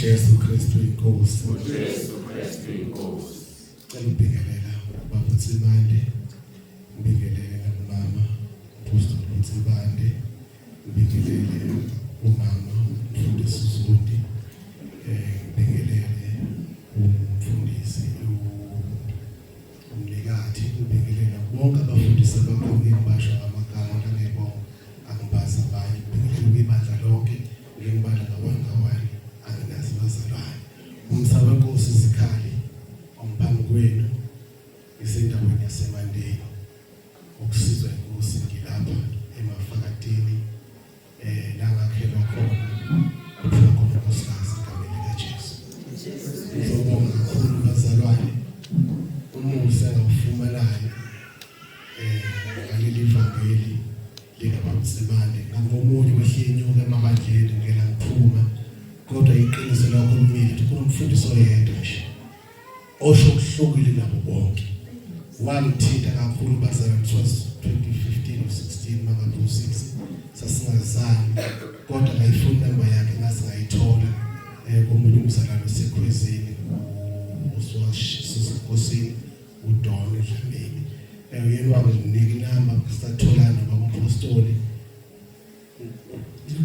Jesu Kristu inkosi. Jesu Kristu inkosi. Ngibingelela baba Tsibande, ngibingelela umama Apostle Tsibande, ngibingelele umama umfundisi Zundi, ngibingelele umfundisi umnikati, ngibingelela bonke abafundisi abakhona ibasha amagama ngebo angibaza abanye, ngibingelela ibandla lonke ngibala ngawani anginazi bazalwane. Umsaba wenkosi izikhali omphambi kwenu isendaweni yaseMandeni ukusizwa inkosi ngilapha emafakatini la ngakhelwa khona kuphuma khona unkosikazi egameni likaJesu. Ngizobonga kakhulu bazalwane umusa engawufumanayo ngaleli vangeli likababa Tsibande ngomunye wehlenyuka emabandleni ngela ngiphuma kodwa iqiniso lakho lumile ukuthi kumfundisi oyedwa nje osho kuhlukile nabo bonke. Wangithinta kakhulu bazalwane, it was 2015 or 16 mangabe u6 sasingazani kodwa ngayifuna number yakhe ngasingayithola komunye umzalwane osekhwezini uSinkosini uDon Dlamini. Yena wanginika inamba satholana ngomapostoli.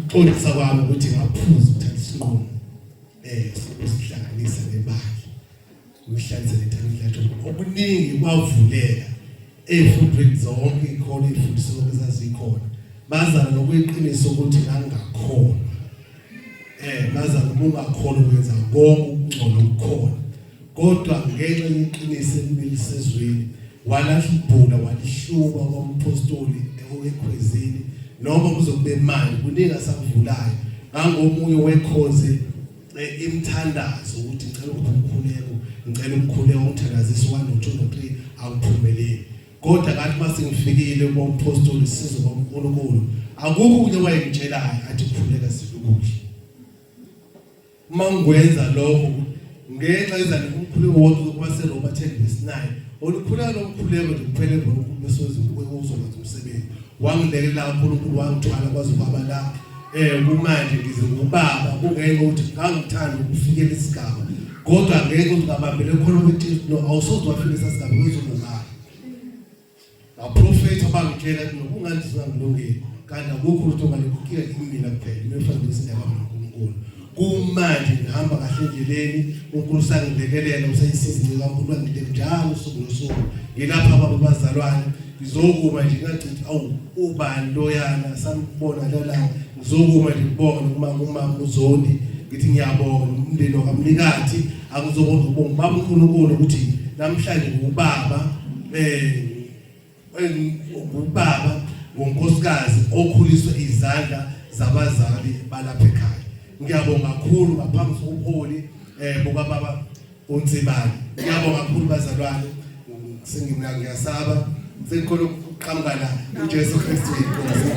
Uxolisa kwami ukuthi ngaphuza ukuthatha isinqumo sihlanganisa nemali uyihlanzele ithanda okuningi kwavuleka efundweni zonke ikhona imfundiso ezazikhona bazana nokuyiqiniso ukuthi ngangakhona bazana kungakhona ukwenza konke ukungcono ukukhona kodwa ngenxa yeqiniso elimisezweni walahibhula walihluba kwampostoli ekhwezini noma kuzokube manje kuningi asakuvulayo ngangomunye wekhoze imthandazo ukuthi ngicela ukukhuleko ngicela ukukhuleka umthandazisi 1 no 2 no 3 awuphumeleli kodwa kanti mase ngifikile kwampostoli sizo kwaNkulunkulu akukho kunye wayengitshelayo athi kukhuleka silukuhle mangwenza lokho ngenxa yezana umkhuleko wonke kwase Roma 10:9 olukhuleka lomkhuleko kuphele ngoNkulunkulu besoze ukuzokwenza umsebenzi wangilekelela uNkulunkulu wangithwala kwaze kwaba la kumanje ngize ngubaba kungenxa ukuthi ngangithanda ukufikela isigaba kodwa ngeke ngabambele khona ukuthi no awusoze wafika isigaba uzokungaka abaprofeti abangitshela ukuthi nokungandizwa ngilungile kanti akukho ukuthi obalekukika kimina kuphela nefanele isindaba kaNkulunkulu kumanje ngihamba kahle endleleni uNkulunkulu sangilekelela usayisiza kaNkulunkulu ngide njalo usuku nosuku ngilapha abazalwane ngizokuma nje ngacithi awu ubani loyana sanibona la ngizokuma nje ngibona umama uZondi ngithi ngiyabonga umndeni wakamnikati akuzobona ubonga baba uNkulunkulu ukuthi namhlanje ngubaba ngubaba ngonkosikazi okhuliswe izandla zabazali balapha ekhaya. Ngiyabonga kakhulu ngaphambi kokuholi bokababa uNtsibane. Ngiyabonga kakhulu bazalwane ngiyasaba sekukhona ukuqhamuka la uJesu Kristu inkosi.